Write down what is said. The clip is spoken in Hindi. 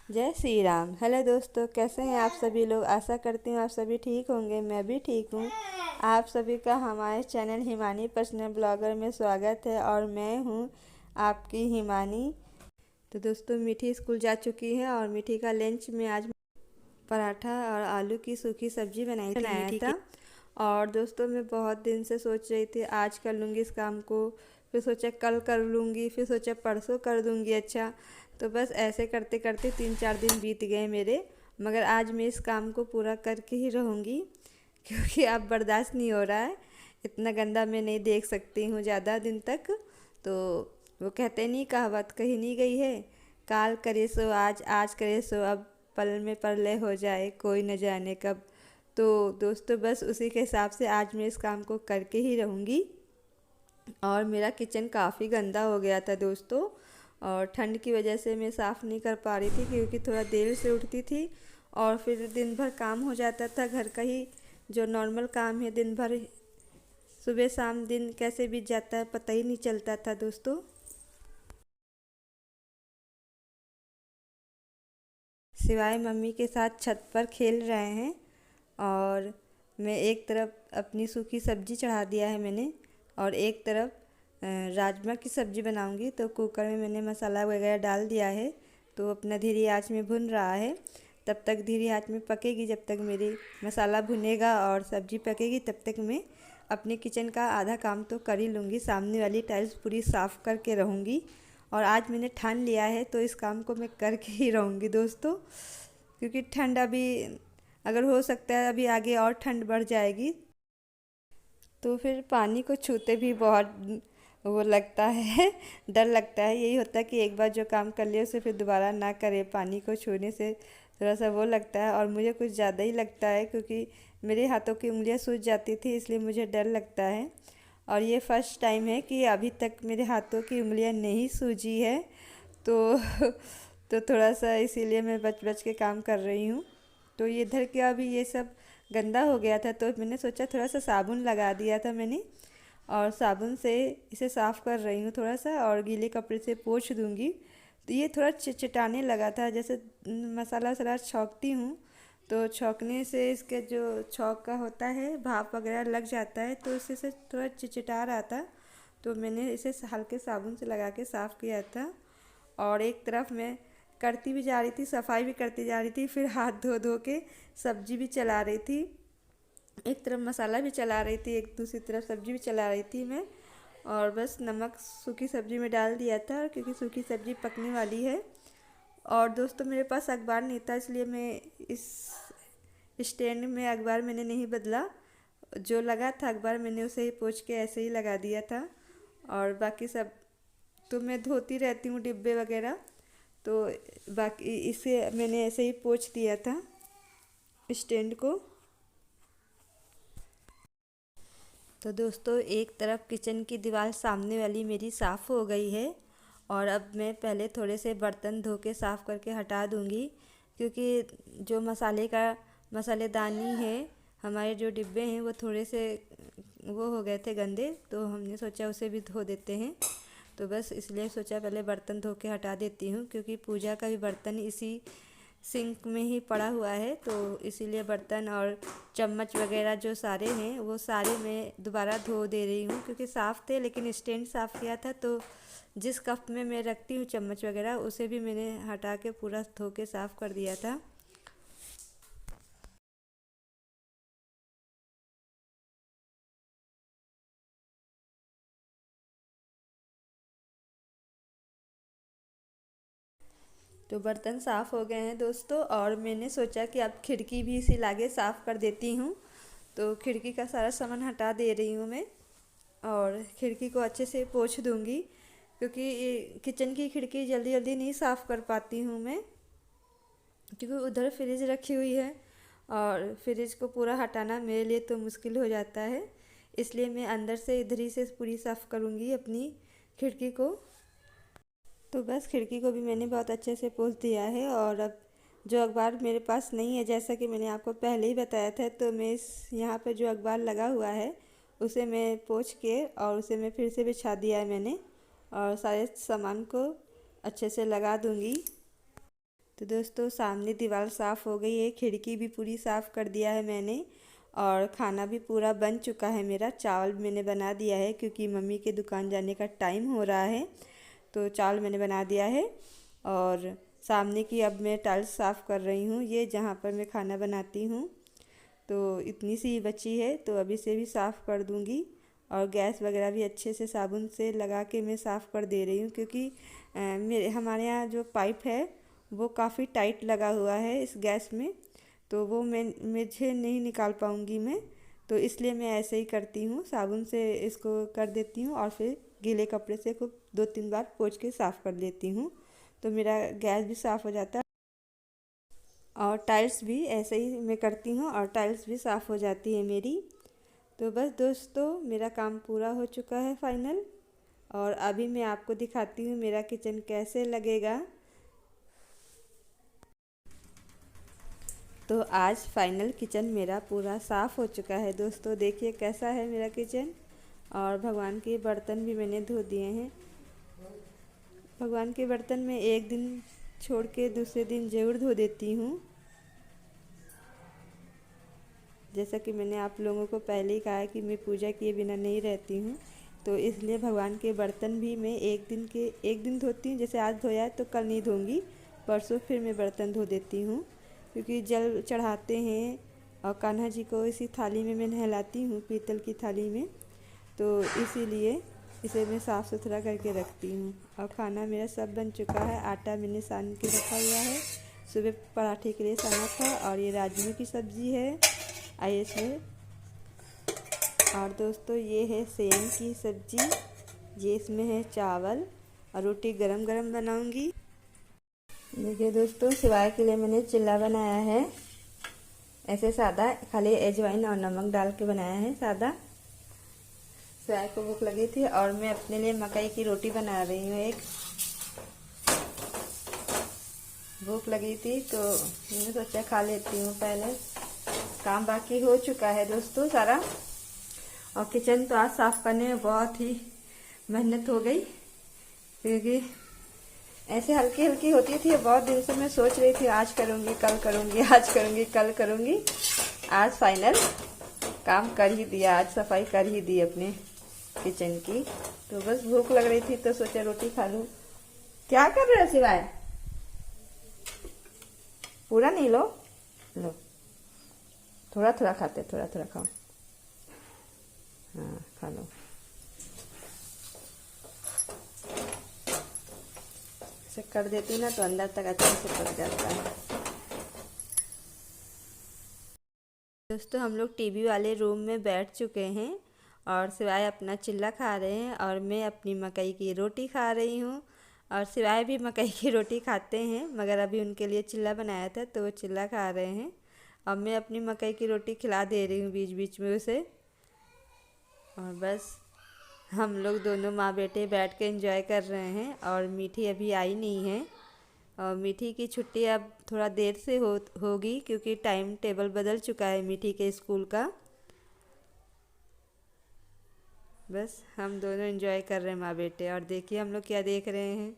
जय श्री राम। हेलो दोस्तों, कैसे हैं आप सभी लोग। आशा करती हूँ आप सभी ठीक होंगे। मैं भी ठीक हूँ। आप सभी का हमारे चैनल हिमानी पर्सनल ब्लॉगर में स्वागत है और मैं हूँ आपकी हिमानी। तो दोस्तों, मीठी स्कूल जा चुकी है और मीठी का लंच में आज पराठा और आलू की सूखी सब्जी बनाई थी मीठी था। और दोस्तों, मैं बहुत दिन से सोच रही थी आज कर लूँगी इस काम को, फिर सोचा कल कर लूँगी, फिर सोचा परसों कर दूँगी। अच्छा, तो बस ऐसे करते करते 3-4 दिन बीत गए मेरे। मगर आज मैं इस काम को पूरा करके ही रहूँगी क्योंकि अब बर्दाश्त नहीं हो रहा है। इतना गंदा मैं नहीं देख सकती हूँ ज़्यादा दिन तक। तो वो कहते नहीं, कहावत कही नहीं गई है, काल करे सो आज, आज करे सो अब, पल में प्रलय हो जाए कोई न जाने कब। तो दोस्तों, बस उसी के हिसाब से आज मैं इस काम को करके ही रहूँगी। और मेरा किचन काफ़ी गंदा हो गया था दोस्तों, और ठंड की वजह से मैं साफ़ नहीं कर पा रही थी क्योंकि थोड़ा देर से उठती थी और फिर दिन भर काम हो जाता था घर का ही, जो नॉर्मल काम है दिन भर। सुबह शाम दिन कैसे बीत जाता है पता ही नहीं चलता था दोस्तों। सिवाय मम्मी के साथ छत पर खेल रहे हैं। और मैं एक तरफ अपनी सूखी सब्जी चढ़ा दिया है मैंने, और एक तरफ राजमा की सब्ज़ी बनाऊंगी। तो कुकर में मैंने मसाला वगैरह डाल दिया है, तो अपना धीरे आंच में भुन रहा है। तब तक धीरे आंच में पकेगी, जब तक मेरी मसाला भुनेगा और सब्ज़ी पकेगी तब तक मैं अपने किचन का आधा काम तो कर ही लूँगी। सामने वाली टाइल्स पूरी साफ़ करके रहूँगी, और आज मैंने ठान लिया है तो इस काम को मैं करके ही रहूँगी दोस्तों। क्योंकि ठंड अभी, अगर हो सकता है अभी आगे और ठंड बढ़ जाएगी, तो फिर पानी को छूते भी बहुत वो लगता है डर लगता है। यही होता है कि एक बार जो काम कर लिया उसे फिर दोबारा ना करे। पानी को छूने से थोड़ा सा वो लगता है, और मुझे कुछ ज़्यादा ही लगता है क्योंकि मेरे हाथों की उंगलियां सूज जाती थी, इसलिए मुझे डर लगता है। और ये फर्स्ट टाइम है कि अभी तक मेरे हाथों की उंगलियां नहीं सूजी है। तो तो थोड़ा सा इसीलिए मैं बच बच के काम कर रही हूँ। तो ये इधर के अभी ये सब गंदा हो गया था, तो मैंने सोचा थोड़ा सा साबुन लगा दिया था मैंने, और साबुन से इसे साफ़ कर रही हूँ थोड़ा सा, और गीले कपड़े से पोंछ दूँगी। तो ये थोड़ा चिटचिटाने लगा था, जैसे मसाला वसाला छौंकती हूँ तो छौंकने से इसके जो छौंक का होता है भाप वगैरह लग जाता है, तो इससे से थोड़ा चिटचिटा रहा था। तो मैंने इसे हल्के साबुन से लगा के साफ़ किया था। और एक तरफ मैं करती भी जा रही थी, सफाई भी करती जा रही थी, फिर हाथ धो धो के सब्जी भी चला रही थी। एक तरफ मसाला भी चला रही थी, एक दूसरी तरफ सब्जी भी चला रही थी मैं। और बस नमक सूखी सब्जी में डाल दिया था क्योंकि सूखी सब्जी पकने वाली है। और दोस्तों, मेरे पास अखबार नहीं था, इसलिए मैं इस स्टैंड में अखबार मैंने नहीं बदला। जो लगा था अखबार मैंने उसे ही पोंछ के ऐसे ही लगा दिया था। और बाकी सब तो मैं धोती रहती हूँ डिब्बे वगैरह, तो बाकी इसे मैंने ऐसे ही पोंछ दिया था स्टैंड को। तो दोस्तों, एक तरफ किचन की दीवार सामने वाली मेरी साफ़ हो गई है, और अब मैं पहले थोड़े से बर्तन धो के साफ़ करके हटा दूँगी क्योंकि जो मसालेदानी है, हमारे जो डिब्बे हैं वो थोड़े से वो हो गए थे गंदे, तो हमने सोचा उसे भी धो देते हैं। तो बस इसलिए सोचा पहले बर्तन धो के हटा देती हूँ, क्योंकि पूजा का भी बर्तन इसी सिंक में ही पड़ा हुआ है। तो इसीलिए बर्तन और चम्मच वगैरह जो सारे हैं वो सारे मैं दोबारा धो दे रही हूँ, क्योंकि साफ़ थे लेकिन स्टैंड साफ़ किया था, तो जिस कप में मैं रखती हूँ चम्मच वगैरह उसे भी मैंने हटा के पूरा धो के साफ़ कर दिया था। तो बर्तन साफ़ हो गए हैं दोस्तों, और मैंने सोचा कि अब खिड़की भी इसी लागे साफ़ कर देती हूँ। तो खिड़की का सारा सामान हटा दे रही हूँ मैं, और खिड़की को अच्छे से पोंछ दूँगी क्योंकि किचन की खिड़की जल्दी जल्दी नहीं साफ़ कर पाती हूँ मैं, क्योंकि उधर फ्रिज रखी हुई है और फ्रिज को पूरा हटाना मेरे लिए तो मुश्किल हो जाता है। इसलिए मैं अंदर से इधर ही से पूरी साफ़ करूँगी अपनी खिड़की को। तो बस खिड़की को भी मैंने बहुत अच्छे से पोंछ दिया है। और अब जो अखबार मेरे पास नहीं है, जैसा कि मैंने आपको पहले ही बताया था, तो मैं इस यहाँ पे जो अखबार लगा हुआ है उसे मैं पोंछ के और उसे मैं फिर से बिछा दिया है मैंने, और सारे सामान को अच्छे से लगा दूँगी। तो दोस्तों सामने दीवार साफ़ हो गई है, खिड़की भी पूरी साफ़ कर दिया है मैंने। और खाना भी पूरा बन चुका है मेरा। चावल मैंने बना दिया है क्योंकि मम्मी के दुकान जाने का टाइम हो रहा है, तो चावल मैंने बना दिया है। और सामने की अब मैं टाइल्स साफ़ कर रही हूँ, ये जहाँ पर मैं खाना बनाती हूँ। तो इतनी सी बची है, तो अभी से भी साफ़ कर दूँगी। और गैस वगैरह भी अच्छे से साबुन से लगा के मैं साफ़ कर दे रही हूँ, क्योंकि मेरे हमारे यहाँ जो पाइप है वो काफ़ी टाइट लगा हुआ है इस गैस में, तो वो मुझे नहीं निकाल पाऊँगी मैं। तो इसलिए मैं ऐसे ही करती हूँ, साबुन से इसको कर देती हूँ और फिर गीले कपड़े से खूब 2-3 बार पोंछ के साफ़ कर देती हूँ, तो मेरा गैस भी साफ़ हो जाता है। और टाइल्स भी ऐसे ही मैं करती हूँ और टाइल्स भी साफ़ हो जाती है मेरी। तो बस दोस्तों मेरा काम पूरा हो चुका है फाइनल। और अभी मैं आपको दिखाती हूँ मेरा किचन कैसे लगेगा। तो आज फाइनल किचन मेरा पूरा साफ़ हो चुका है दोस्तों, देखिए कैसा है मेरा किचन। और भगवान के बर्तन भी मैंने धो दिए हैं। भगवान के बर्तन में एक दिन छोड़ के दूसरे दिन ज़रूर धो देती हूँ, जैसा कि मैंने आप लोगों को पहले ही कहा है कि मैं पूजा किए बिना नहीं रहती हूँ। तो इसलिए भगवान के बर्तन भी मैं एक दिन धोती हूँ। जैसे आज धोया है तो कल नहीं धोऊंगी, परसों फिर मैं बर्तन धो देती हूँ, क्योंकि जल चढ़ाते हैं और कान्हा जी को इसी थाली में मैं नहलाती हूँ, पीतल की थाली में। तो इसीलिए इसे मैं साफ़ सुथरा करके रखती हूँ। और खाना मेरा सब बन चुका है। आटा मैंने सान के रखा हुआ है, सुबह पराठे के लिए साना था। और ये राजमे की सब्ज़ी है, आइए इसमें। और दोस्तों ये है सेम की सब्ज़ी, ये इसमें है चावल। और रोटी गरम गरम बनाऊंगी। देखिए दोस्तों, सिवाय के लिए मैंने चिल्ला बनाया है, ऐसे सादा, खाली अजवाइन और नमक डाल के बनाया है सादा। सिवाय को भूख लगी थी और मैं अपने लिए मकई की रोटी बना रही हूँ। एक भूख लगी थी तो मैंने सोचा खा लेती हूँ पहले। काम बाकी हो चुका है दोस्तों सारा। और किचन तो आज साफ़ करने में बहुत ही मेहनत हो गई, क्योंकि ऐसे हल्की हल्की होती थी। बहुत दिन से मैं सोच रही थी आज करूँगी कल करूँगी, आज करूँगी कल करूँगी। आज फाइनल काम कर ही दिया, आज सफाई कर ही दी अपने किचन की। तो बस भूख लग रही थी तो सोचा रोटी खा लूँ। क्या कर रहे हो सिवाय? पूरा नहीं लो, लो थोड़ा थोड़ा खाते, थोड़ा थोड़ा खाओ। हाँ खा लो। ऐसे कर देती ना तो अंदर तक अच्छे से पक जाता है। दोस्तों हम लोग टीवी वाले रूम में बैठ चुके हैं और सिवाय अपना चिल्ला खा रहे हैं और मैं अपनी मकई की रोटी खा रही हूँ। और सिवाय भी मकई की रोटी खाते हैं, मगर अभी उनके लिए चिल्ला बनाया था तो वो चिल्ला खा रहे हैं। और मैं अपनी मकई की रोटी खिला दे रही हूँ बीच बीच में उसे। और बस हम लोग दोनों माँ बेटे बैठ के एंजॉय कर रहे हैं। और मीठी अभी आई नहीं है, और मीठी की छुट्टी अब थोड़ा देर से होगी, क्योंकि टाइम टेबल बदल चुका है मीठी के स्कूल का। बस हम दोनों एंजॉय कर रहे हैं माँ बेटे। और देखिए हम लोग क्या देख रहे हैं।